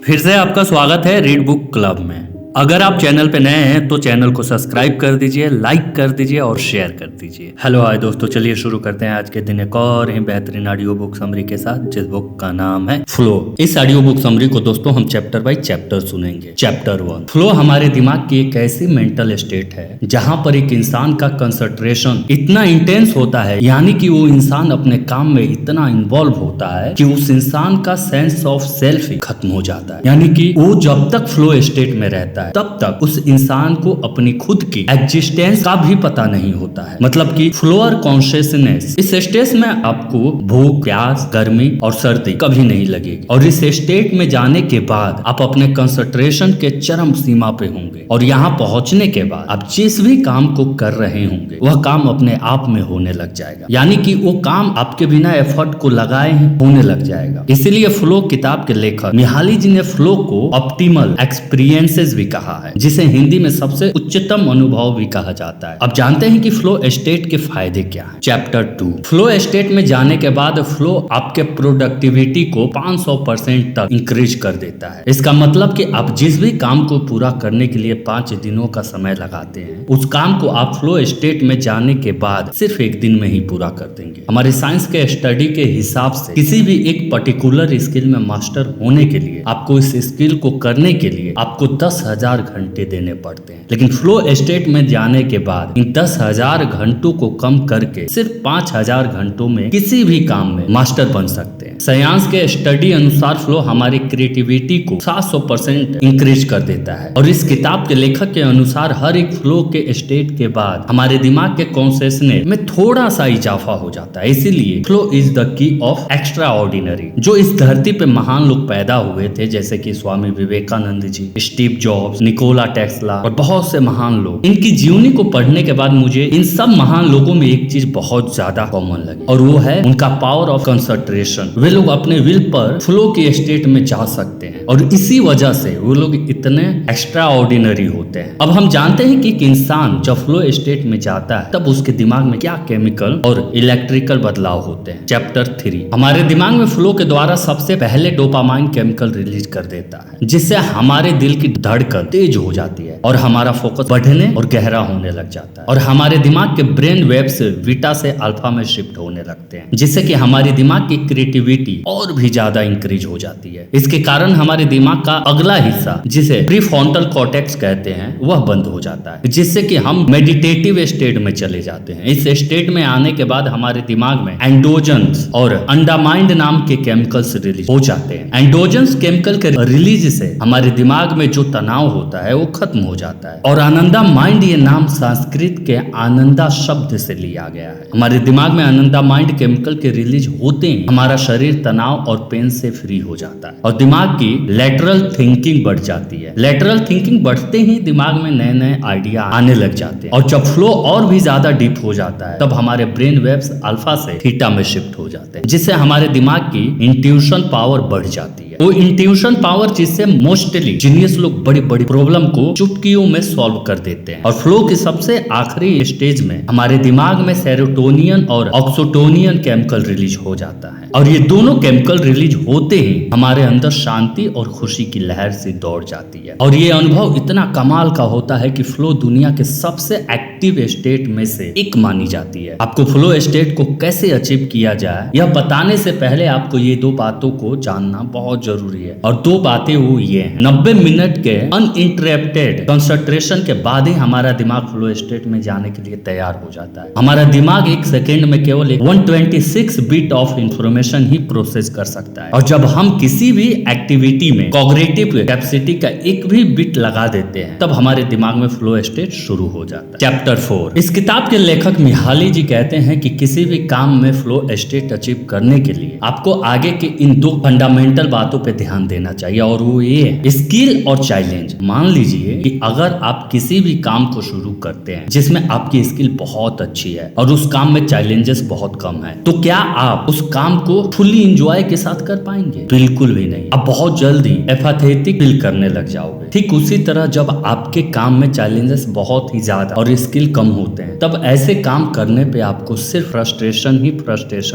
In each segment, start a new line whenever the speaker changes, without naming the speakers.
फिर से आपका स्वागत है रीड बुक क्लब में। अगर आप चैनल पे नए हैं तो चैनल को सब्सक्राइब कर दीजिए, लाइक कर दीजिए और शेयर कर दीजिए। हेलो हाय दोस्तों, चलिए शुरू करते हैं आज के दिन एक और ही बेहतरीन ऑडियो बुक समरी के साथ, जिस बुक का नाम है फ्लो। इस ऑडियो बुक समरी को दोस्तों हम चैप्टर बाय चैप्टर सुनेंगे। चैप्टर 1, फ्लो हमारे दिमाग की एक ऐसी मेंटल स्टेट है जहां पर एक इंसान का कंसंट्रेशन इतना इंटेंस होता है, यानी कि वो इंसान अपने काम में इतना इन्वॉल्व होता है कि उस इंसान का सेंस ऑफ सेल्फ ही खत्म हो जाता है। यानी कि वो जब तक फ्लो स्टेट में रहता है तब तक उस इंसान को अपनी खुद की एग्जिस्टेंस का भी पता नहीं होता है। मतलब कि फ्लोअर कॉन्शियसनेस, इस स्टेज में आपको भूख, प्यास, गर्मी और सर्दी कभी नहीं लगेगी। और इस स्टेट में जाने के बाद आप अपने कंसंट्रेशन के चरम सीमा पे होंगे और यहाँ पहुंचने के बाद आप जिस भी काम को कर रहे होंगे वह काम अपने आप में होने लग जाएगा। यानी कि वो काम आपके बिना एफर्ट को लगाए होने लग जाएगा। इसीलिए फ्लो किताब के लेखक मिहाली जी ने फ्लो को ऑप्टिमल एक्सपीरियंसेस भी कहा है, जिसे हिंदी में सबसे उच्चतम अनुभव भी कहा जाता है। अब जानते हैं कि फ्लो स्टेट के फायदे क्या हैं। चैप्टर 2, फ्लो स्टेट में जाने के बाद फ्लो आपके प्रोडक्टिविटी को 500% तक इंक्रीज कर देता है। इसका मतलब कि आप जिस भी काम को पूरा करने के लिए 5 दिनों का समय लगाते हैं, उस काम को आप फ्लो स्टेट में जाने के बाद सिर्फ 1 दिन में ही पूरा कर देंगे। हमारे साइंस के स्टडी के हिसाब से किसी भी एक पर्टिकुलर स्किल में मास्टर होने के लिए आपको इस स्किल को करने के लिए आपको 10,000 घंटे देने पड़ते हैं। लेकिन फ्लो स्टेट में जाने के बाद इन 10,000 घंटों को कम करके सिर्फ 5,000 घंटों में किसी भी काम में मास्टर बन सकते हैं। साइंस के स्टडी अनुसार फ्लो हमारी क्रिएटिविटी को 700% इंक्रीज कर देता है। और इस किताब के लेखक के अनुसार हर एक फ्लो के स्टेट के बाद हमारे दिमाग के कॉन्शियसनेस में थोड़ा सा इजाफा हो जाता है। इसीलिए flow is the key of extra ordinary. जो इस धरती पे महान लोग पैदा हुए थे, जैसे कि Swami Vivekananda ji, Steve jobs, Nikola Tesla और बहुत से महान लोग, इनकी जीवनी को पढ़ने के बाद मुझे इन सब महान लोगों में एक चीज बहुत ज्यादा कॉमन लगी और वो है उनका पावर ऑफ कंसंट्रेशन। वे लोग अपने विल पर फ्लो के स्टेट में जा सकते हैं और इसी वजह से वो लोग इतने एक्स्ट्रा ऑर्डिनरी होते हैं। अब हम जानते हैं कि एक इंसान जब फ्लो स्टेट में जाता है तब उसके दिमाग में क्या केमिकल और इलेक्ट्रिकल बदलाव होते हैं। चैप्टर 3, हमारे दिमाग में फ्लो के द्वारा सबसे पहले डोपामाइन केमिकल रिलीज कर देता है, जिससे हमारे दिल की धड़कन तेज हो जाती है और हमारा फोकस बढ़ने और गहरा होने लग जाता है। और हमारे दिमाग के ब्रेन वेव्स बीटा से अल्फा में शिफ्ट होने लगते हैं, जिससे कि हमारे दिमाग की क्रिएटिविटी और भी ज्यादा इंक्रीज हो जाती है। इसके कारण हमारे दिमाग का अगला हिस्सा, जिसे प्रीफ्रंटल कॉर्टेक्स कहते हैं, वह बंद हो जाता है, जिससे कि हम मेडिटेटिव स्टेट में चले जाते हैं। इस स्टेट में आने के बाद हमारे दिमाग में एंडोजन्स और अंडामाइंड नाम के केमिकल्स रिलीज हो जाते हैं। एंडोजन्स केमिकल के रिलीज से हमारे दिमाग में जो तनाव होता है वो खत्म हो जाता है। और आनंदा माइंड, ये नाम संस्कृत के आनंदा शब्द से लिया गया है। हमारे दिमाग में आनंदा माइंड केमिकल के रिलीज होते ही हमारा शरीर तनाव और पेन से फ्री हो जाता है और दिमाग की लेटरल थिंकिंग बढ़ जाती है। लेटरल थिंकिंग बढ़ते ही दिमाग में नए नए आइडिया आने लग जाते हैं। और जब फ्लो और भी ज्यादा डीप हो जाता है तब हमारे ब्रेन वेव्स अल्फा से थीटा में शिफ्ट हो जाते हैं, जिससे हमारे दिमाग की इंट्यूशन पावर बढ़ जाती है। वो इंट्यूशन पावर जिससे मोस्टली जीनियस लोग बड़ी बड़ी प्रॉब्लम को चुटकियों में सॉल्व कर देते हैं। और फ्लो की सबसे आखिरी स्टेज में हमारे दिमाग में सेरोटोनियन और ऑक्सीटोनियन केमिकल रिलीज हो जाता है और ये दोनों केमिकल रिलीज होते ही हमारे अंदर शांति और खुशी की लहर से दौड़ जाती है। और ये अनुभव इतना कमाल का होता है कि फ्लो दुनिया के सबसे एक्टिव स्टेट में से एक मानी जाती है। आपको फ्लो स्टेट को कैसे अचीव किया जाए यह बताने से पहले आपको ये 2 बातों को जानना बहुत जरूरी है। और 2 बातें वो ये हैं, 90 मिनट के अनइंटरप्टेड कंसंट्रेशन के बाद ही हमारा दिमाग फ्लो स्टेट में जाने के लिए तैयार हो जाता है। हमारा दिमाग 1 सेकेंड में केवल 126 bit of information he process कर सकता है। और जब हम किसी भी एक्टिविटी में कॉग्निटिव कैपेसिटी का एक भी बिट लगा देते हैं तब हमारे दिमाग में फ्लो स्टेट शुरू हो जाता है। चैप्टर 4, इस किताब के लेखक मिहाली जी कहते हैं कि किसी भी काम में फ्लो स्टेट अचीव करने के लिए आपको आगे के इन 2 फंडामेंटल बातों पे ध्यान देना चाहिए और वो ये है स्किल और चैलेंज। मान लीजिए कि अगर आप किसी भी काम को शुरू करते हैं जिसमें आपकी स्किल बहुत अच्छी है और उस काम में चैलेंजेस बहुत कम है, तो क्या आप उस काम को फुल्ली एंजॉय के साथ कर पाएंगे? बिल्कुल भी नहीं। आप बहुत जल्दी एपाथेटिक फील करने लग जाओगे। ठीक उसी तरह जब आपके काम में चैलेंजेस बहुत ही ज्यादा और स्किल कम होते हैं तब ऐसे काम करने पे आपको सिर्फ फ्रस्ट्रेशन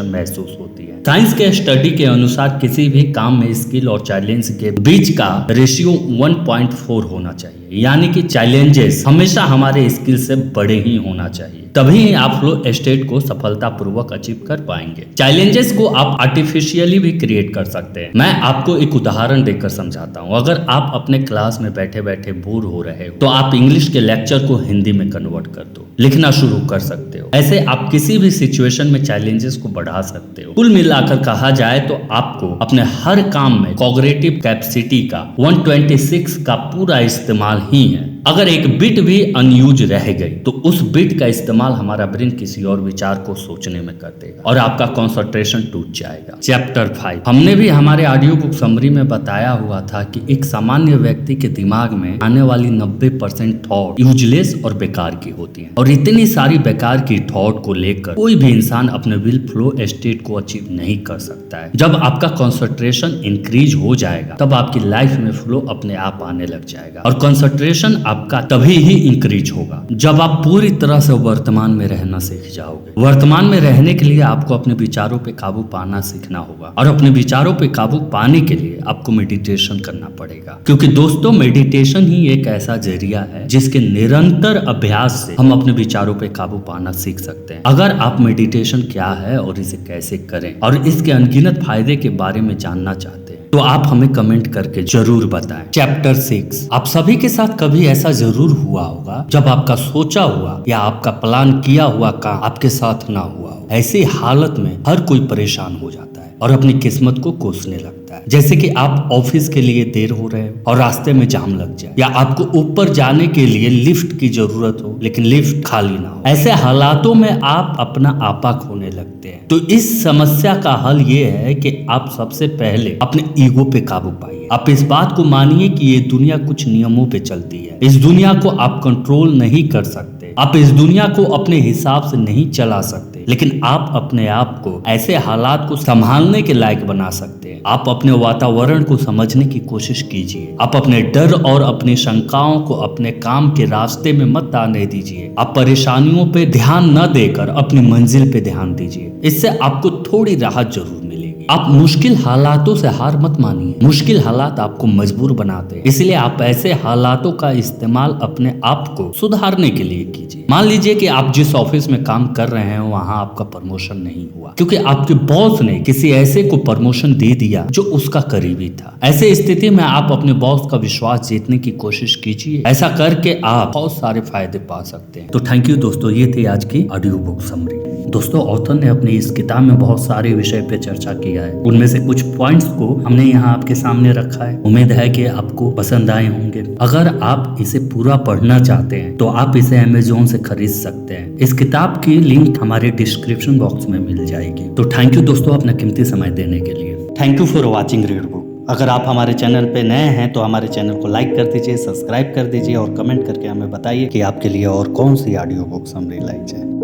महसूस होती है। साइंस के स्टडी के अनुसार किसी भी काम में स्किल स्किल और चैलेंज के बीच का रेशियो 1.4 होना चाहिए, यानी कि चैलेंजेस हमेशा हमारे स्किल से बड़े ही होना चाहिए, तभी आप फ्लो स्टेट को सफलतापूर्वक अचीव कर पाएंगे। चैलेंजेस को आप आर्टिफिशियली भी क्रिएट कर सकते हैं। मैं आपको एक उदाहरण देकर समझाता हूँ। अगर आप अपने क्लास में बैठे बैठे बोर हो रहे हो तो आप इंग्लिश के लेक्चर को हिंदी में कन्वर्ट कर दो, लिखना शुरू कर सकते हो। ऐसे आप किसी भी सिचुएशन में चैलेंजेस को बढ़ा सकते हो। कुल मिलाकर कहा जाए तो आपको अपने हर काम में कॉग्निटिव कैपेसिटी का 126 का पूरा इस्तेमाल ही है। अगर एक बिट भी अनयूज रह गई तो उस बिट का इस्तेमाल हमारा ब्रेन किसी और विचार को सोचने में कर देगा और आपका कंसंट्रेशन टूट जाएगा। चैप्टर 5 हमने भी हमारे ऑडियो बुक समरी में बताया हुआ था कि एक सामान्य व्यक्ति के दिमाग में आने वाली 90% थॉट यूजलेस और बेकार की होती है, और इतनी सारी बेकार की थॉट को लेकर कोई भी इंसान अपने विल फ्लो स्टेट को अचीव नहीं कर सकता है। जब आपका कंसंट्रेशन इंक्रीज हो जाएगा तब आपकी लाइफ में फ्लो अपने आप आने लग जाएगा, और कंसंट्रेशन आपका तभी ही इंक्रीज होगा जब आप पूरी तरह से वर्तमान में रहना सीख जाओगे। वर्तमान में रहने के लिए आपको अपने विचारों पे काबू पाना सीखना होगा, और अपने विचारों पे काबू पाने के लिए आपको मेडिटेशन करना पड़ेगा, क्योंकि दोस्तों मेडिटेशन ही एक ऐसा जरिया है जिसके निरंतर अभ्यास से हम अपने विचारों पे काबू पाना सीख सकते हैं। अगर आप मेडिटेशन क्या है और इसे कैसे करें और इसके अनगिनत फायदे के बारे में जानना चाहते हैं तो आप हमें कमेंट करके जरूर बताएं। चैप्टर 6 आप सभी के साथ कभी ऐसा जरूर हुआ होगा जब आपका सोचा हुआ या आपका प्लान किया हुआ काम आपके साथ ना हुआ हो। ऐसी हालत में हर कोई परेशान हो जाता है और अपनी किस्मत को कोसने लगता है। जैसे कि आप ऑफिस के लिए देर हो रहे हो और रास्ते में जाम लग जाए, या आपको ऊपर जाने के लिए लिफ्ट की जरूरत हो लेकिन लिफ्ट खाली ना हो। ऐसे हालातों में आप अपना आपा खोने लगते हैं। तो इस समस्या का हल ये है कि आप सबसे पहले अपने ईगो पे काबू पाइए। आप इस बात को मानिए कि ये दुनिया कुछ नियमों पे चलती है। इस दुनिया को आप कंट्रोल नहीं कर सकते, आप इस दुनिया को अपने हिसाब से नहीं चला सकते, लेकिन आप अपने आप को ऐसे हालात को संभालने के लायक बना सकते हैं। आप अपने वातावरण को समझने की कोशिश कीजिए। आप अपने डर और अपनी शंकाओं को अपने काम के रास्ते में मत आने दीजिए। आप परेशानियों पे ध्यान न देकर अपनी मंजिल पे ध्यान दीजिए। इससे आपको थोड़ी राहत जरूर मिलेगी। आप मुश्किल हालातों से हार मत मानिए। मुश्किल हालात आपको मजबूर बनाते हैं, इसलिए आप ऐसे हालातों का इस्तेमाल अपने आप को सुधारने के लिए कीजिए। मान लीजिए कि आप जिस ऑफिस में काम कर रहे हैं वहां आपका प्रमोशन नहीं हुआ क्योंकि आपके बॉस ने किसी ऐसे को प्रमोशन दे दिया जो उसका करीबी था। ऐसे स्थिति में आप अपने बॉस का विश्वास जीतने की कोशिश कीजिए। ऐसा करके आप बहुत सारे फायदे पा सकते हैं। तो थैंक यू दोस्तों, ये थी आज की ऑडियो बुक समरी। दोस्तों ऑथर ने अपनी इस किताब में बहुत सारे विषय पे चर्चा किया है। उनमें से कुछ पॉइंट्स को हमने यहाँ आपके सामने रखा है। उम्मीद है कि आपको पसंद आए होंगे। अगर आप इसे पूरा पढ़ना चाहते हैं तो आप इसे अमेज़न से खरीद सकते हैं। इस किताब की लिंक हमारे डिस्क्रिप्शन बॉक्स में मिल जाएगी। तो थैंक यू दोस्तों अपना कीमती समय देने के लिए। Thank you for watching read book. अगर आप हमारे चैनल पे नए हैं तो हमारे चैनल को लाइक कर दीजिए, सब्सक्राइब कर दीजिए और कमेंट करके हमें बताइए कि आपके लिए और कौन सी ऑडियो बुक समरी लाई जाए।